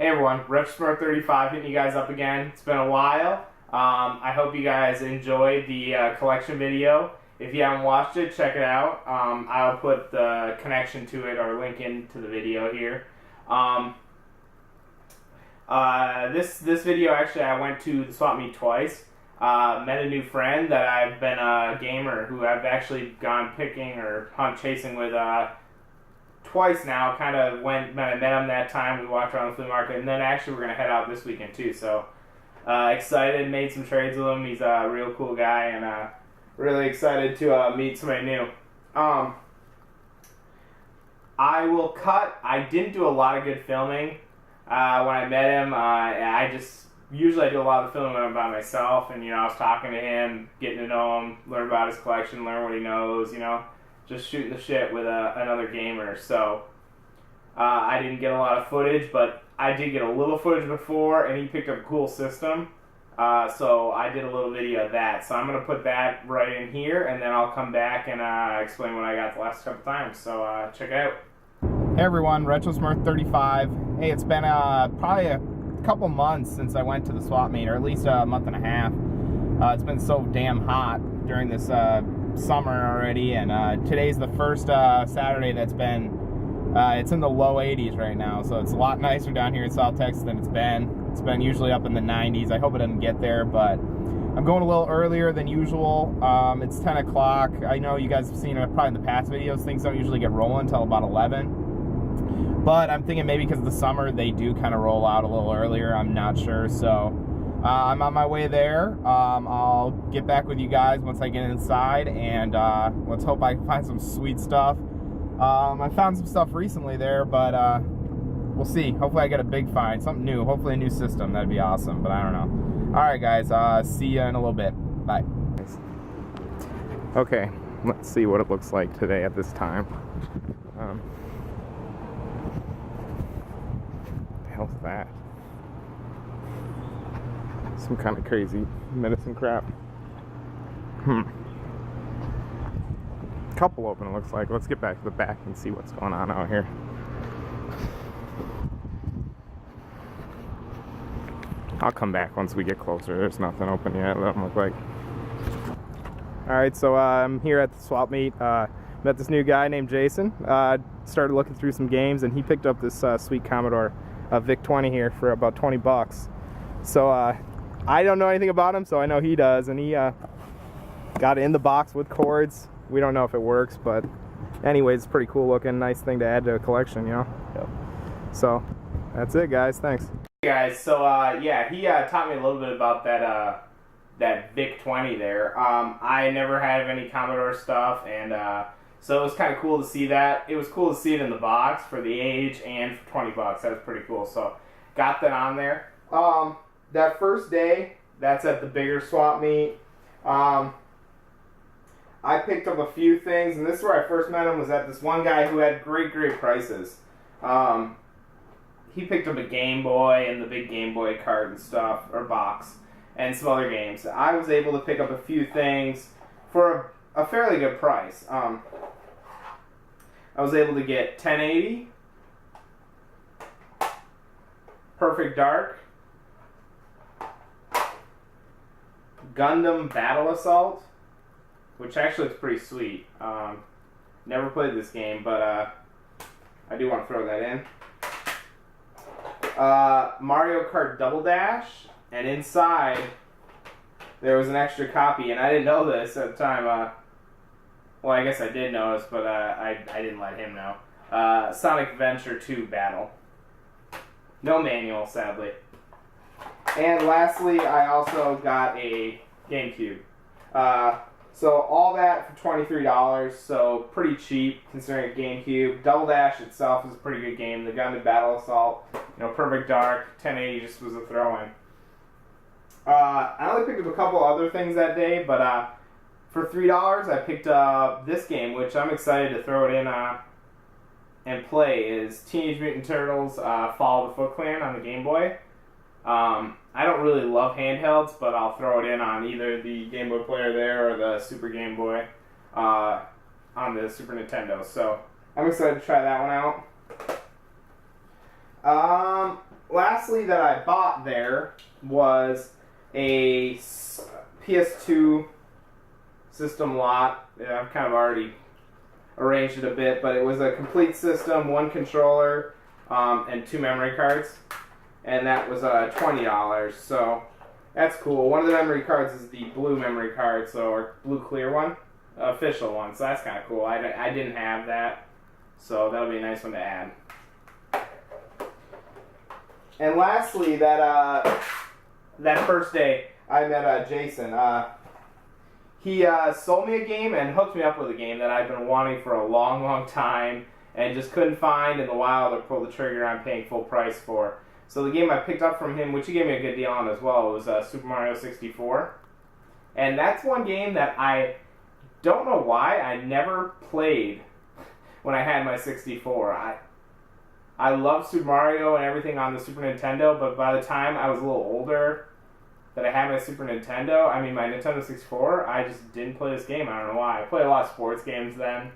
Hey everyone, RetroSmart35 hitting you guys up again. It's been a while. I hope you guys enjoyed the collection video. If you haven't watched it, check it out. I'll put the connection to it or link into the video here. This video, actually, I went to the swap meet twice. Met a new friend that I've been a gamer who I've actually gone picking or hunt chasing with twice now. Kind of I met him that time. We walked around the flea market, and then actually we're gonna head out this weekend too. So excited, made some trades with him. He's a real cool guy, and really excited to meet somebody new. I will cut. I didn't do a lot of good filming when I met him. I just usually I do a lot of the filming when I'm by myself, and I was talking to him, getting to know him, learn about his collection, learn what he knows. Just shooting the shit with another gamer. So I didn't get a lot of footage, but I did get a little footage before, and he picked up a cool system. So I did a little video of that. So I'm going to put that right in here, and then I'll come back and explain what I got the last couple times. So check it out. Hey everyone, RetroSmart35. Hey, it's been probably a couple months since I went to the swap meet, or at least a month and a half. It's been so damn hot during this summer already, and today's the first Saturday that's been it's in the low 80s right now, so it's a lot nicer down here in South Texas than it's been usually up in the 90s. I hope it doesn't get there, but I'm going a little earlier than usual. It's 10 o'clock. I know you guys have seen it probably in the past videos, things don't usually get rolling until about 11, but I'm thinking maybe because of the summer they do kind of roll out a little earlier. I'm not sure, so I'm on my way there. I'll get back with you guys once I get inside, and let's hope I can find some sweet stuff. I found some stuff recently there, but we'll see. Hopefully I get a big find, something new, hopefully a new system. That'd be awesome, but I don't know. Alright guys, see you in a little bit. Bye. Okay, let's see what it looks like today at this time. What the hell's that? Some kind of crazy medicine crap. Couple open, it looks like. Let's get back to the back and see what's going on out here. I'll come back once we get closer. There's nothing open yet, it doesn't look like. Alright, so I'm here at the swap meet. Met this new guy named Jason. Started looking through some games, and he picked up this sweet Commodore VIC-20 here for about 20 bucks. So I don't know anything about him, so I know he does, and he got it in the box with cords. We don't know if it works, but anyways, it's pretty cool looking, nice thing to add to a collection, Yep. So that's it, guys. Thanks. Hey guys, so yeah, he taught me a little bit about that VIC-20 there. I never had any Commodore stuff, and so it was kind of cool to see that. It was cool to see it in the box for the age and for 20 bucks. That was pretty cool. So got that on there. That first day, that's at the bigger swap meet. I picked up a few things, and this is where I first met him, was at this one guy who had great prices. He picked up a Game Boy and the big Game Boy cart and stuff, or box, and some other games. I was able to pick up a few things for a fairly good price. I was able to get 1080, Perfect Dark, Gundam Battle Assault, which actually looks pretty sweet. Never played this game, but I do want to throw that in. Mario Kart Double Dash, and inside there was an extra copy, and I didn't know this at the time. Well, I guess I did know this, but I didn't let him know. Sonic Adventure 2 Battle. No manual, sadly. And lastly, I also got a GameCube. So all that for $23, so pretty cheap considering a GameCube. Double Dash itself is a pretty good game. The Gundam Battle Assault, Perfect Dark, 1080 just was a throw-in. I only picked up a couple other things that day, but for $3 I picked up this game, which I'm excited to throw it in and play, is Teenage Mutant Turtles Fall of the Foot Clan on the Game Boy. I don't really love handhelds, but I'll throw it in on either the Game Boy player there or the Super Game Boy on the Super Nintendo. So I'm excited to try that one out. lastly that I bought there was a PS2 system lot. Yeah, I've kind of already arranged it a bit, but it was a complete system, one controller, and 2 memory cards, and that was $20. So that's cool. One of the memory cards is the blue memory card, or blue clear one, official one. So that's kind of cool. I didn't have that, so that'll be a nice one to add. And lastly, that first day I met Jason. He sold me a game and hooked me up with a game that I've been wanting for a long, long time and just couldn't find in the wild or pull the trigger on paying full price for. So the game I picked up from him, which he gave me a good deal on as well, was Super Mario 64. And that's one game that I don't know why I never played when I had my 64. I love Super Mario and everything on the Super Nintendo, but by the time I was a little older that I had my Super Nintendo, my Nintendo 64, I just didn't play this game. I don't know why. I played a lot of sports games then,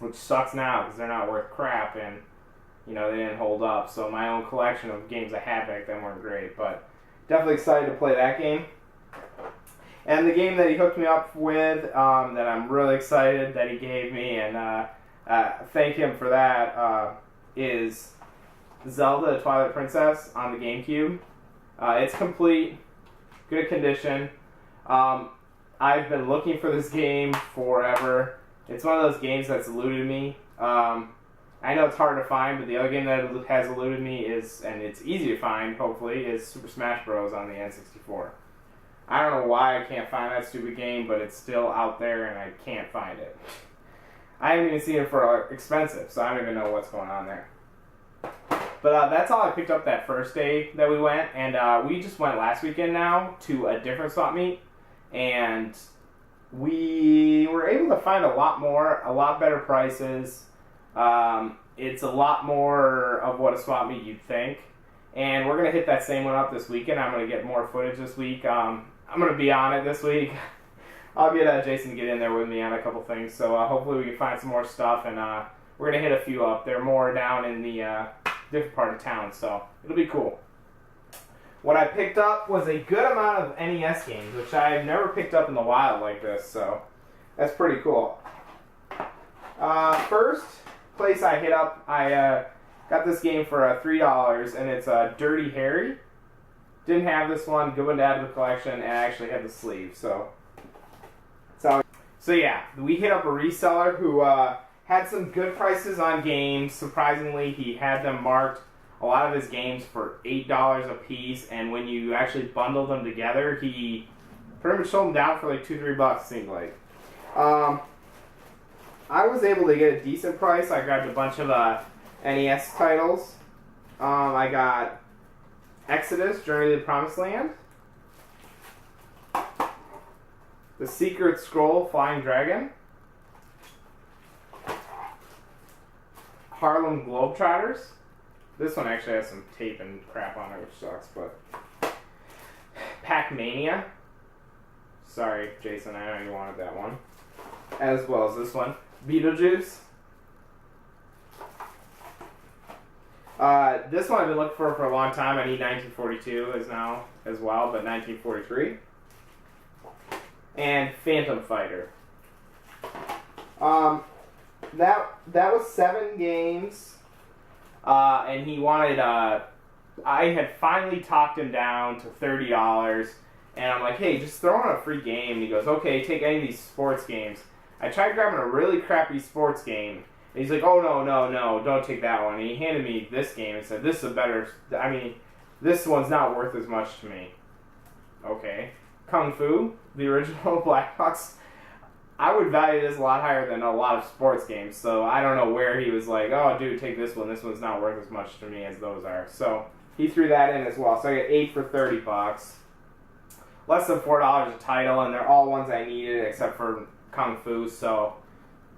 which sucks now because they're not worth crap and, they didn't hold up. So my own collection of games I had back then weren't great, but definitely excited to play that game. And the game that he hooked me up with, that I'm really excited that he gave me, and thank him for that, is Zelda: Twilight Princess on the GameCube. It's complete, good condition. I've been looking for this game forever. It's one of those games that's eluded me. I know it's hard to find, but the other game that has eluded me is, and it's easy to find, hopefully, is Super Smash Bros. On the N64. I don't know why I can't find that stupid game, but it's still out there and I can't find it. I haven't even seen it for expensive, so I don't even know what's going on there. But that's all I picked up that first day that we went, and we just went last weekend now to a different swap meet, and we were able to find a lot better prices. It's a lot more of what a swap meet you'd think, and we're going to hit that same one up this weekend. I'm going to get more footage this week. I'm going to be on it this week. I'll get Jason to get in there with me on a couple things, so hopefully we can find some more stuff, and we're going to hit a few up. They're more down in the different part of town, so it'll be cool. What I picked up was a good amount of NES games, which I've never picked up in the wild like this, so that's pretty cool. First place I hit up, I got this game for $3, and it's Dirty Harry. Didn't have this one, good one to add to the collection, and I actually had the sleeve, so yeah, we hit up a reseller who had some good prices on games. Surprisingly, he had them marked, a lot of his games, for $8 a piece, and when you actually bundle them together, he pretty much sold them down for like $2-3, it seemed like. I was able to get a decent price. I grabbed a bunch of NES titles. I got Exodus, Journey to the Promised Land, The Secret Scroll, Flying Dragon, Harlem Globetrotters. This one actually has some tape and crap on it, which sucks, but Pac-Mania. Sorry, Jason, I know you wanted that one. As well as this one, Beetlejuice. This one I've been looking for a long time. I need 1942 is now as well, but 1943. And Phantom Fighter. That was 7 games, and he wanted. I had finally talked him down to $30, and I'm like, hey, just throw in a free game. And he goes, okay, take any of these sports games. I tried grabbing a really crappy sports game, and he's like, oh no, don't take that one. And he handed me this game and said, this is a better. This one's not worth as much to me. Okay. Kung Fu, the original Black Box, I would value this a lot higher than a lot of sports games, so I don't know where he was like, oh dude, take this one's not worth as much to me as those are. So he threw that in as well, so I got 8 for $30. Less than $4 a title, and they're all ones I needed except for Kung Fu, so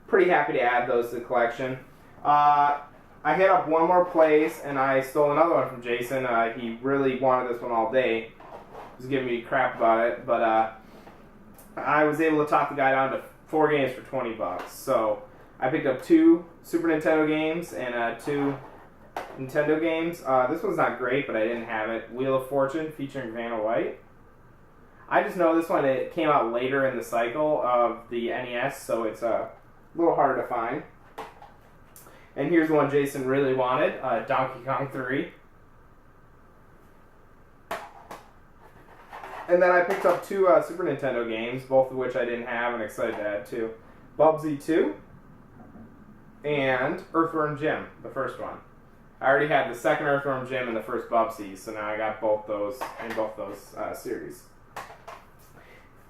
pretty happy to add those to the collection. I hit up one more place, and I stole another one from Jason. He really wanted this one all day. He was giving me crap about it, but I was able to talk the guy down to 4 games for $20. So I picked up 2 Super Nintendo games and 2 Nintendo games. This one's not great, but I didn't have it. Wheel of Fortune featuring Vanna White. I just know this one, it came out later in the cycle of the NES, so it's a little harder to find. And here's the one Jason really wanted, Donkey Kong 3. And then I picked up two Super Nintendo games, both of which I didn't have and excited to add to. Bubsy 2 and Earthworm Jim, the first one. I already had the second Earthworm Jim and the first Bubsy, so now I got both those in both those series.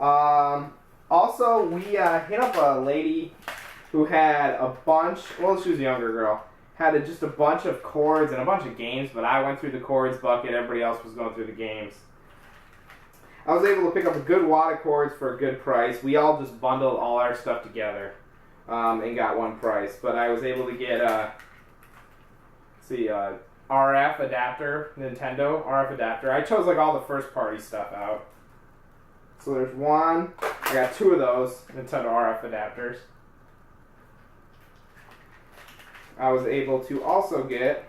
Also, we hit up a lady who had a bunch, well, she was a younger girl, had just a bunch of cords and a bunch of games, but I went through the cords bucket, everybody else was going through the games. I was able to pick up a good wad of cords for a good price. We all just bundled all our stuff together and got one price. But I was able to get RF adapter, Nintendo RF adapter. I chose like all the first party stuff out. So there's one. I got two of those Nintendo RF adapters. I was able to also get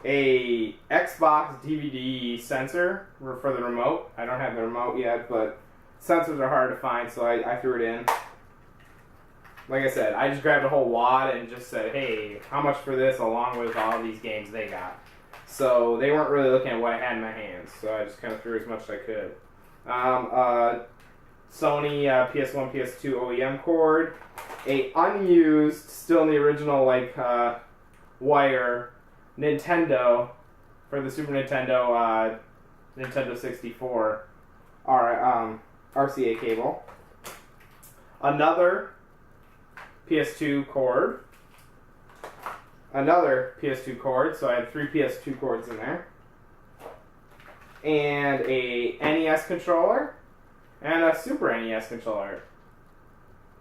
a Xbox DVD sensor for the remote. I don't have the remote yet, but sensors are hard to find, so I threw it in. Like I said, I just grabbed a whole wad and just said, hey, how much for this, along with all these games they got. So they weren't really looking at what I had in my hands, so I just kind of threw as much as I could. Sony PS1, PS2 OEM cord, a unused, still in the original wire, Nintendo for the Super Nintendo, Nintendo 64 RCA cable, another PS2 cord, another PS2 cord, so I had 3 PS2 cords in there, and a NES controller, and a Super NES controller.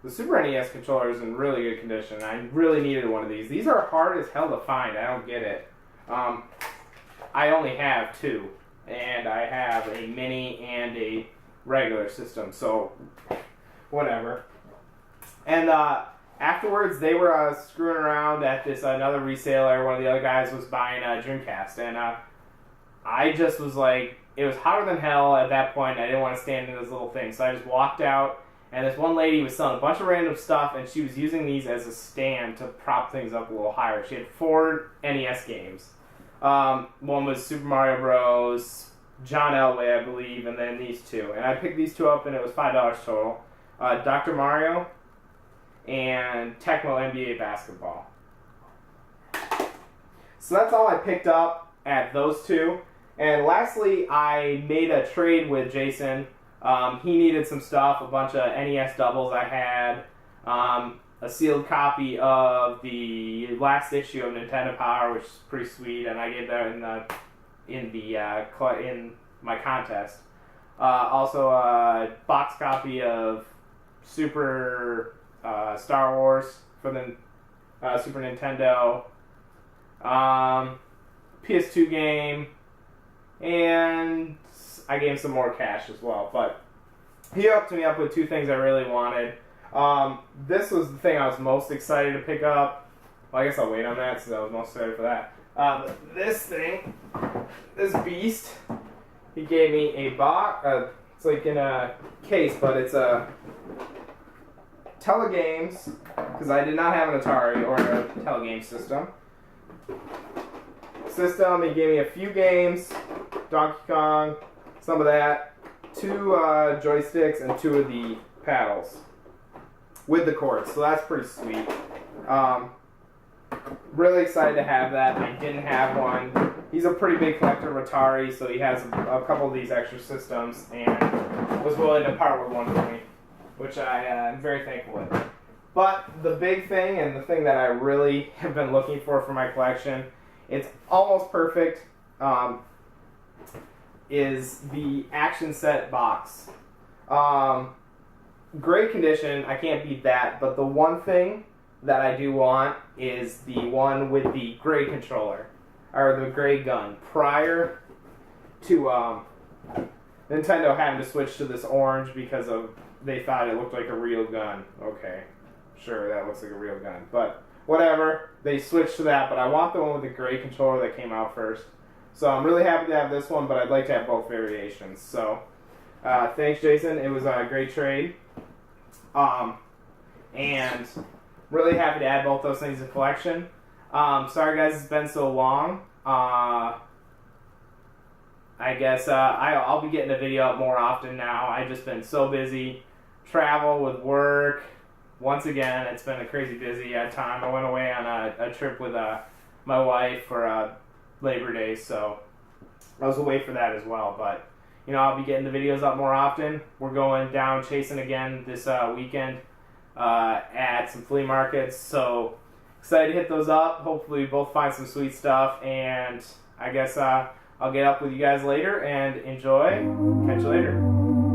The Super NES controller is in really good condition. I really needed one of these. These are hard as hell to find. I don't get it. I only have 2, and I have a mini and a regular system, so whatever. And afterwards, they were screwing around at this another reseller. One of the other guys was buying a Dreamcast, and I just was like, it was hotter than hell at that point. I didn't want to stand in this little thing, so I just walked out. And this one lady was selling a bunch of random stuff, and she was using these as a stand to prop things up a little higher. She had 4 NES games. One was Super Mario Bros., John Elway, I believe, and then these 2. And I picked these 2 up, and it was $5 total. Dr. Mario and Tecmo NBA Basketball. So that's all I picked up at those 2. And lastly, I made a trade with Jason. He needed some stuff, a bunch of NES doubles I had, a sealed copy of the last issue of Nintendo Power, which is pretty sweet, and I gave that in my contest. Also, a box copy of Super Star Wars for the Super Nintendo, PS2 game, and I gave him some more cash as well, but he hooked me up with 2 things I really wanted. This was the thing I was most excited to pick up. Well, I guess I'll wait on that since I was most excited for that. This thing, this beast, he gave me a box. It's like in a case, but it's a Telegames, because I did not have an Atari or a Telegames system. He gave me a few games, Donkey Kong, some of that, 2 joysticks, and 2 of the paddles with the cords, so that's pretty sweet. Really excited to have that. I didn't have one. He's a pretty big collector of Atari, so he has a couple of these extra systems, and was willing to part with one for me, which I am very thankful with. But the big thing, and the thing that I really have been looking for my collection, it's almost perfect, is the action set box. Great condition, I can't beat that, but the one thing that I do want is the one with the gray controller, or the gray gun, prior to Nintendo having to switch to this orange because they thought it looked like a real gun. Okay, sure, that looks like a real gun, but whatever. They switched to that, but I want the one with the gray controller that came out first. So I'm really happy to have this one, but I'd like to have both variations. So thanks, Jason. It was a great trade. And really happy to add both those things to the collection. Sorry guys, it's been so long. I guess I'll be getting a video up more often now. I've just been so busy. Travel with work. Once again, it's been a crazy busy time. I went away on a trip with my wife for Labor Day, so I was away for that as well. But you know, I'll be getting the videos up more often. We're going down chasing again this weekend at some flea markets, so excited to hit those up. Hopefully we both find some sweet stuff, and I guess I'll get up with you guys later and enjoy. Catch you later.